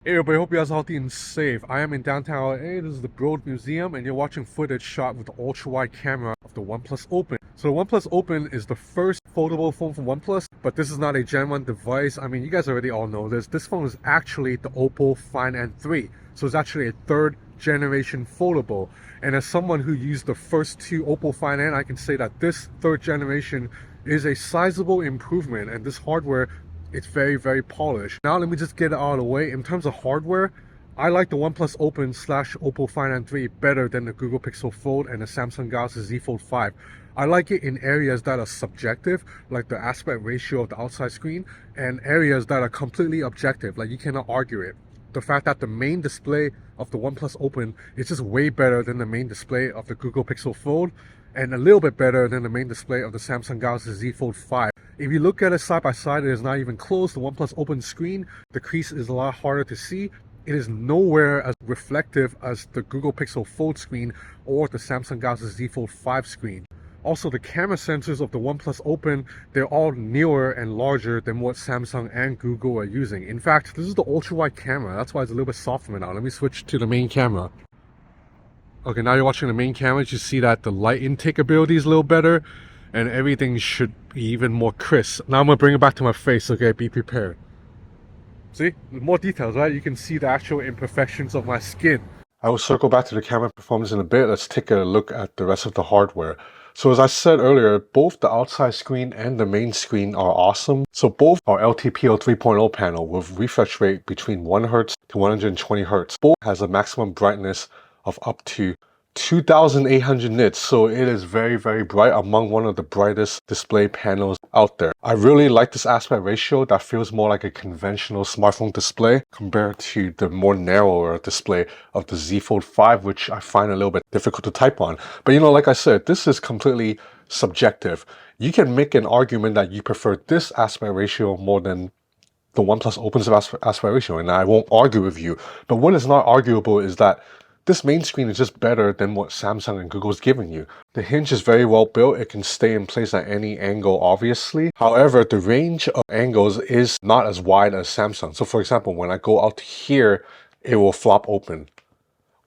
Hey everybody, hope you guys are healthy and safe. I am in downtown LA. This is the Broad Museum, and you're watching footage shot with the ultra-wide camera of the OnePlus Open. So the OnePlus Open is the first foldable phone from OnePlus, but this is not a Gen 1 device. I mean, you guys already all know this. This phone is actually the Oppo Find N3. So it's actually a third generation foldable. And as someone who used the first two Oppo Find N, I can say that this third generation is a sizable improvement, and this hardware, it's very polished. Now let me just get it out of the way. In terms of hardware, I like the OnePlus Open / Oppo Find N3 better than the Google Pixel Fold and the Samsung Galaxy Z Fold 5. I like it in areas that are subjective, like the aspect ratio of the outside screen, and areas that are completely objective, like you cannot argue it. The fact that the main display of the OnePlus Open is just way better than the main display of the Google Pixel Fold, and a little bit better than the main display of the Samsung Galaxy Z Fold 5. If you look at it side by side, it is not even close. The OnePlus Open screen, the crease is a lot harder to see. It is nowhere as reflective as the Google Pixel Fold screen or the Samsung Galaxy Z Fold 5 screen. Also, the camera sensors of the OnePlus Open, they're all newer and larger than what Samsung and Google are using. In fact, this is the ultra-wide camera. That's why it's a little bit softer now. Let me switch to the main camera. Okay, now you're watching the main camera. You see that the light intake ability is a little better, and everything should be even more crisp. Now I'm gonna bring it back to my face, okay? Be prepared. See? More details, right? You can see the actual imperfections of my skin. I will circle back to the camera performance in a bit. Let's take a look at the rest of the hardware. So as I said earlier, both the outside screen and the main screen are awesome. So both are LTPO 3.0 panel with refresh rate between 1 Hz to 120 Hz. Both has a maximum brightness of up to 2800 nits, so it is very bright, among one of the brightest display panels out there. I really like this aspect ratio that feels more like a conventional smartphone display compared to the more narrower display of the Z Fold 5, which I find a little bit difficult to type on. But you know, like I said, this is completely subjective. You can make an argument that you prefer this aspect ratio more than the OnePlus Open's aspect ratio, and I won't argue with you. But what is not arguable is that this main screen is just better than what Samsung and Google's giving you. The hinge is very well built. It can stay in place at any angle, obviously. However, the range of angles is not as wide as Samsung. So for example, when I go out here, it will flop open.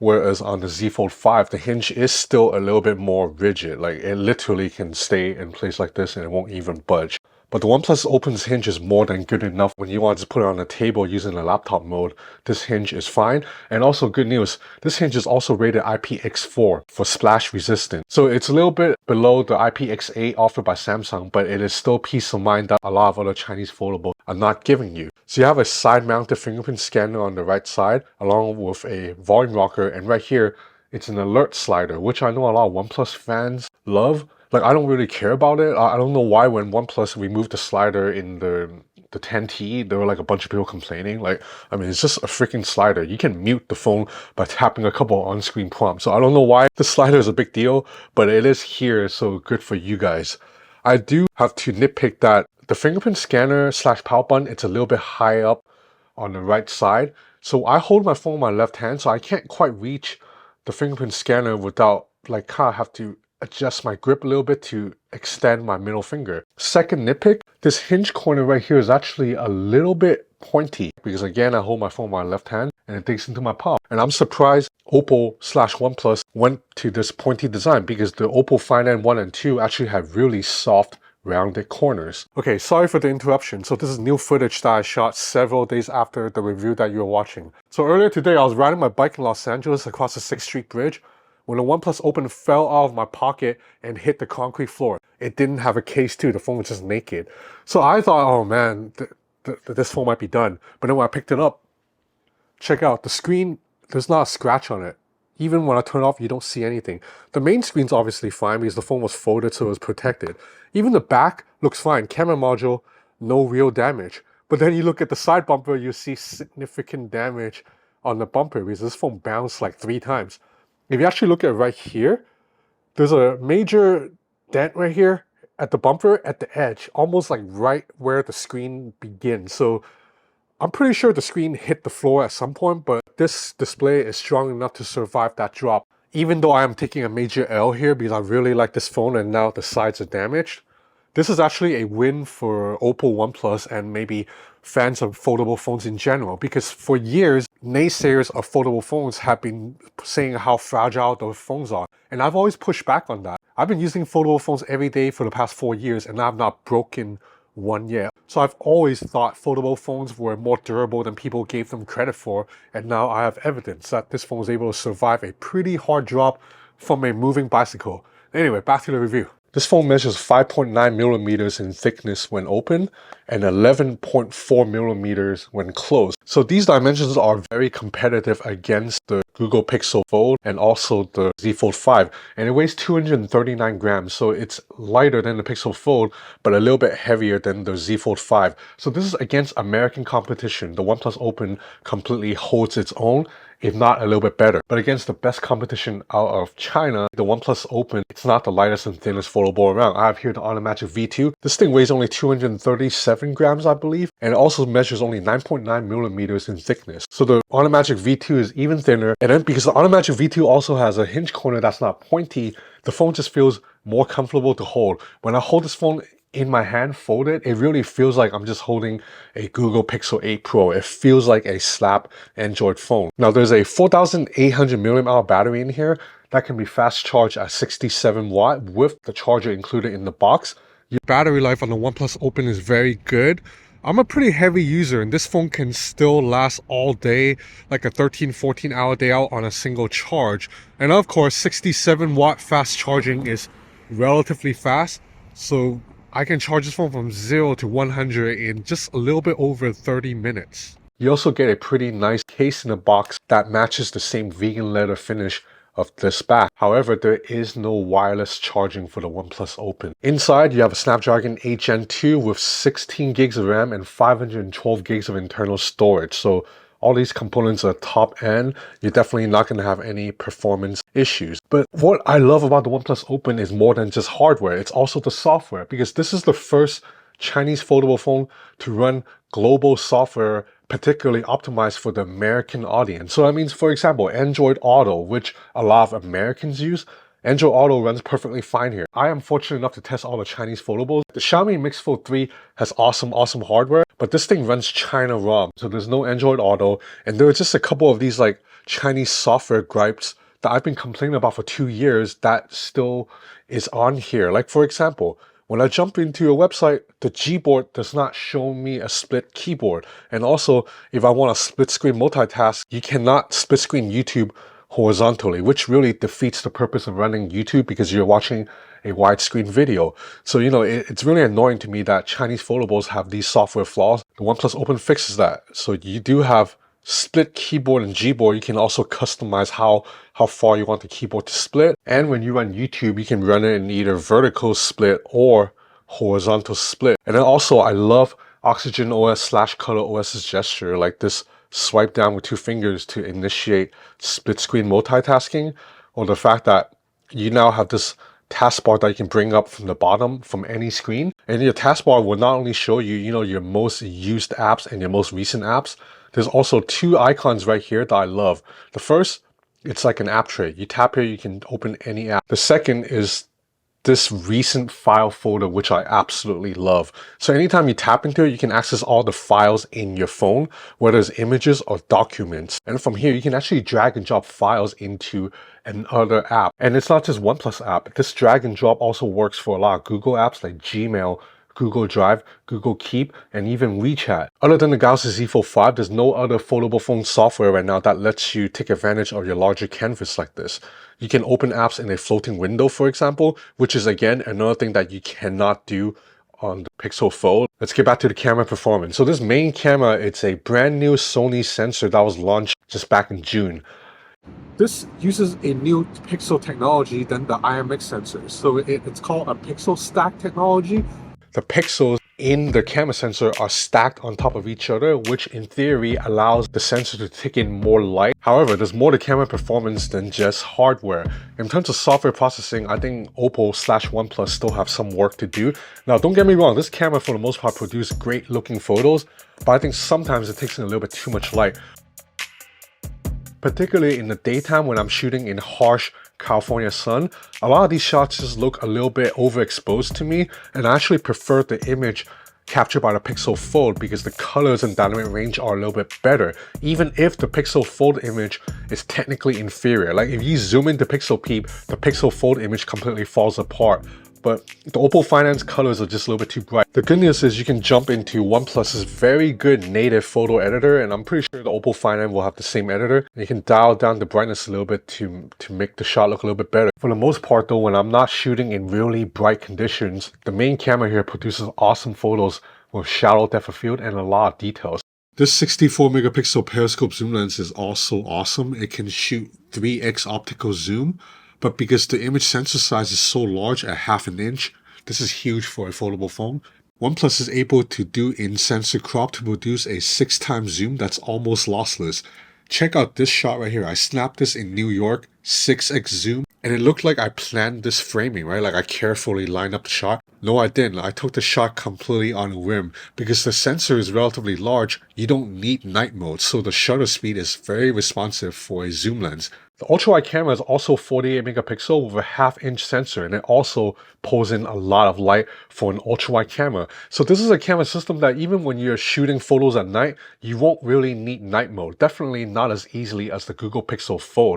Whereas on the Z Fold 5, the hinge is still a little bit more rigid. Like, it literally can stay in place like this and it won't even budge. But the OnePlus Open's hinge is more than good enough. When you want to put it on a table using a laptop mode, this hinge is fine. And also good news, this hinge is also rated IPX4 for splash resistant. So it's a little bit below the IPX8 offered by Samsung, but it is still peace of mind that a lot of other Chinese foldables are not giving you. So you have a side-mounted fingerprint scanner on the right side, along with a volume rocker, and right here, it's an alert slider, which I know a lot of OnePlus fans love. Like, I don't really care about it. I don't know why when OnePlus removed the slider in the 10T, there were like a bunch of people complaining. Like, I mean, it's just a freaking slider. You can mute the phone by tapping a couple on-screen prompts. So I don't know why the slider is a big deal, but it is here, so good for you guys. I do have to nitpick that the fingerprint scanner / power button, it's a little bit high up on the right side. So I hold my phone with my left hand, so I can't quite reach the fingerprint scanner without, like, kind of have to adjust my grip a little bit to extend my middle finger. Second nitpick, this hinge corner right here is actually a little bit pointy because again, I hold my phone with my left hand and it digs into my palm. And I'm surprised Oppo / OnePlus went to this pointy design because the Oppo Find N1 and 2 actually have really soft rounded corners. Okay, sorry for the interruption. So this is new footage that I shot several days after the review that you're watching. So earlier today, I was riding my bike in Los Angeles across the 6th Street Bridge when the OnePlus Open fell out of my pocket and hit the concrete floor. It didn't have a case too, the phone was just naked. So I thought, oh man, this phone might be done. But then when I picked it up, check out, the screen, there's not a scratch on it. Even when I turn it off, you don't see anything. The main screen's obviously fine because the phone was folded so it was protected. Even the back looks fine. Camera module, no real damage. But then you look at the side bumper, you see significant damage on the bumper because this phone bounced like 3 times. If you actually look at right here, there's a major dent right here at the bumper at the edge, almost like right where the screen begins. So I'm pretty sure the screen hit the floor at some point, but this display is strong enough to survive that drop. Even though I am taking a major L here because I really like this phone and now the sides are damaged, This is actually a win for Oppo, OnePlus, and maybe fans of foldable phones in general, because for years, naysayers of foldable phones have been saying how fragile those phones are. And I've always pushed back on that. I've been using foldable phones every day for the past 4 years, and I've not broken one yet. So I've always thought foldable phones were more durable than people gave them credit for, and now I have evidence that this phone was able to survive a pretty hard drop from a moving bicycle. Anyway, back to the review. This phone measures 5.9 millimeters in thickness when open and 11.4 millimeters when closed. So these dimensions are very competitive against the Google Pixel Fold and also the Z Fold 5. And it weighs 239 grams, so it's lighter than the Pixel Fold, but a little bit heavier than the Z Fold 5. So this is against American competition. The OnePlus Open completely holds its own, if not a little bit better. But against the best competition out of China, the OnePlus Open, it's not the lightest and thinnest foldable around. I have here the Automagic V2. This thing weighs only 237 grams, I believe, and it also measures only 9.9 millimeters in thickness. So the Automagic V2 is even thinner, and then because the Automagic V2 also has a hinge corner that's not pointy, the phone just feels more comfortable to hold. When I hold this phone in my hand folded, it really feels like I'm just holding a Google Pixel 8 Pro. It feels like a slap Android phone. Now there's a 4,800 mAh battery in here that can be fast charged at 67 watt with the charger included in the box. Your battery life on the OnePlus Open is very good. I'm a pretty heavy user and this phone can still last all day, like a 13-14 hour day out on a single charge. And of course, 67 watt fast charging is relatively fast. So I can charge this phone from 0 to 100 in just a little bit over 30 minutes. You also get a pretty nice case in the box that matches the same vegan leather finish of this back. However, there is no wireless charging for the OnePlus Open. Inside, you have a Snapdragon 8 Gen 2 with 16 gigs of RAM and 512 gigs of internal storage. So all these components are top end. You're definitely not going to have any performance issues. But what I love about the OnePlus Open is more than just hardware. It's also the software, because this is the first Chinese foldable phone to run global software particularly optimized for the American audience. So that means, for example, Android Auto, which a lot of Americans use, Android Auto runs perfectly fine here. I am fortunate enough to test all the Chinese foldables. The Xiaomi Mix Fold 3 has awesome hardware, but this thing runs China ROM, so there's no Android Auto, and there are just a couple of these like Chinese software gripes that I've been complaining about for 2 years that still is on here. Like for example, when I jump into a website, the Gboard does not show me a split keyboard. And also, if I want to split screen multitask, you cannot split screen YouTube horizontally, which really defeats the purpose of running YouTube because you're watching a widescreen video. So, you know, it's really annoying to me that Chinese foldables have these software flaws. The OnePlus Open fixes that. So you do have split keyboard and Gboard. You can also customize how far you want the keyboard to split. And when you run YouTube, you can run it in either vertical split or horizontal split. And then also, I love Oxygen OS / Color OS's gesture, like this swipe down with 2 fingers to initiate split screen multitasking, or the fact that you now have this taskbar that you can bring up from the bottom from any screen. And your taskbar will not only show you, you know, your most used apps and your most recent apps. There's also 2 icons right here that I love. The first, it's like an app tray. You tap here, you can open any app. The second is this recent file folder, which I absolutely love. So anytime you tap into it, you can access all the files in your phone, whether it's images or documents. And from here, you can actually drag and drop files into another app. And it's not just OnePlus app. This drag and drop also works for a lot of Google apps like Gmail, Google Drive, Google Keep, and even WeChat. Other than the Galaxy Z Fold 5, there's no other foldable phone software right now that lets you take advantage of your larger canvas like this. You can open apps in a floating window, for example, which is again another thing that you cannot do on the Pixel Fold. Let's get back to the camera performance. So this main camera, it's a brand new Sony sensor that was launched just back in June. This uses a new pixel technology than the IMX sensor. So it's called a pixel stack technology. The pixels in the camera sensor are stacked on top of each other, which in theory allows the sensor to take in more light. However, there's more to camera performance than just hardware. In terms of software processing, I think Oppo / OnePlus still have some work to do. Now, don't get me wrong, this camera for the most part produces great looking photos, but I think sometimes it takes in a little bit too much light. particularly in the daytime when I'm shooting in harsh California sun. A lot of these shots just look a little bit overexposed to me, and I actually prefer the image captured by the Pixel Fold because the colors and dynamic range are a little bit better, even if the Pixel Fold image is technically inferior. Like if you zoom into Pixel Peep, the Pixel Fold image completely falls apart. But the Oppo Find N3 colors are just a little bit too bright. The good news is you can jump into OnePlus's very good native photo editor, and I'm pretty sure the Oppo Find N3 will have the same editor. And you can dial down the brightness a little bit to make the shot look a little bit better. For the most part though, when I'm not shooting in really bright conditions, the main camera here produces awesome photos with shallow depth of field and a lot of details. This 64 megapixel periscope zoom lens is also awesome. It can shoot 3x optical zoom. But because the image sensor size is so large at ½ an inch, this is huge for a foldable phone. OnePlus is able to do in-sensor crop to produce a 6x zoom that's almost lossless. Check out this shot right here. I snapped this in New York, 6x zoom, and it looked like I planned this framing, right? Like I carefully lined up the shot. No, I didn't. I took the shot completely on a whim. Because the sensor is relatively large, you don't need night mode, so the shutter speed is very responsive for a zoom lens. The ultra-wide camera is also 48 megapixel with a ½ inch sensor, and it also pulls in a lot of light for an ultra-wide camera. So this is a camera system that even when you're shooting photos at night, you won't really need night mode. Definitely not as easily as the Google Pixel Fold.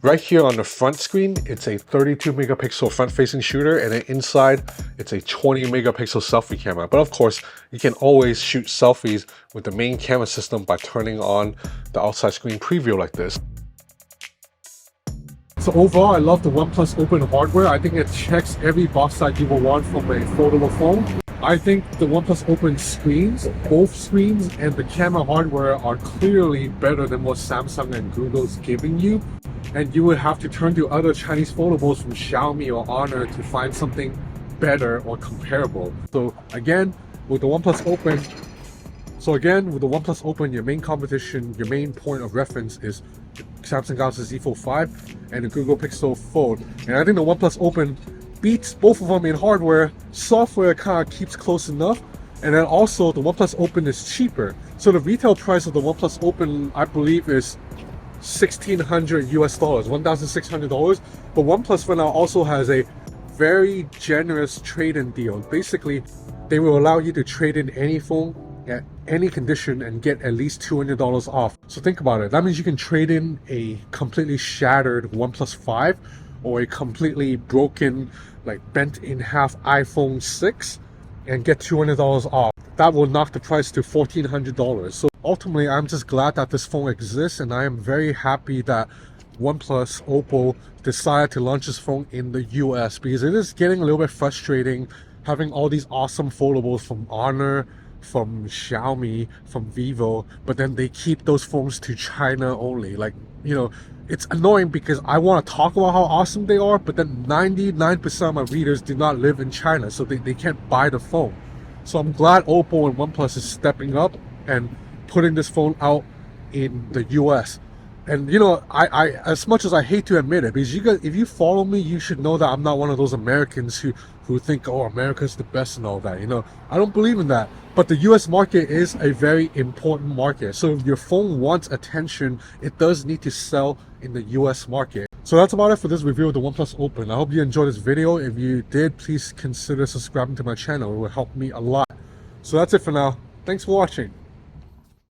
Right here on the front screen, it's a 32 megapixel front-facing shooter, and then inside, it's a 20 megapixel selfie camera. But of course, you can always shoot selfies with the main camera system by turning on the outside screen preview like this. So overall, I love the OnePlus Open hardware. I think it checks every box that you will want from a foldable phone. I think the OnePlus Open screens, both screens and the camera hardware are clearly better than what Samsung and Google's giving you. And you would have to turn to other Chinese foldables from Xiaomi or Honor to find something better or comparable. So again, with the OnePlus Open, your main competition, your main point of reference is Samsung Galaxy Z Fold 5 and the Google Pixel Fold. And I think the OnePlus Open beats both of them in hardware. Software kind of keeps close enough. And then also the OnePlus Open is cheaper. So the retail price of the OnePlus Open, I believe, is $1,600 US, $1,600. But OnePlus for now also has a very generous trade-in deal. Basically, they will allow you to trade in any phone at any condition and get at least $200 off. So think about it. That means you can trade in a completely shattered OnePlus 5 or a completely broken, like bent in half iPhone 6 and get $200 off. That will knock the price to $1,400. So ultimately, I'm just glad that this phone exists, and I am very happy that OnePlus, Oppo decided to launch this phone in the US, because it is getting a little bit frustrating having all these awesome foldables from Honor, from Xiaomi, from Vivo, but then they keep those phones to China only. Like, you know, it's annoying because I want to talk about how awesome they are, but then 99% of my readers do not live in China, so they can't buy the phone. So I'm glad Oppo and OnePlus is stepping up and putting this phone out in the US. And you know, I as much as I hate to admit it, because you guys, if you follow me, you should know that I'm not one of those Americans who think, oh, America's the best and all that. You know, I don't believe in that. But the US market is a very important market. So if your phone wants attention, it does need to sell in the US market. So that's about it for this review of the OnePlus Open. I hope you enjoyed this video. If you did, please consider subscribing to my channel. It will help me a lot. So that's it for now. Thanks for watching.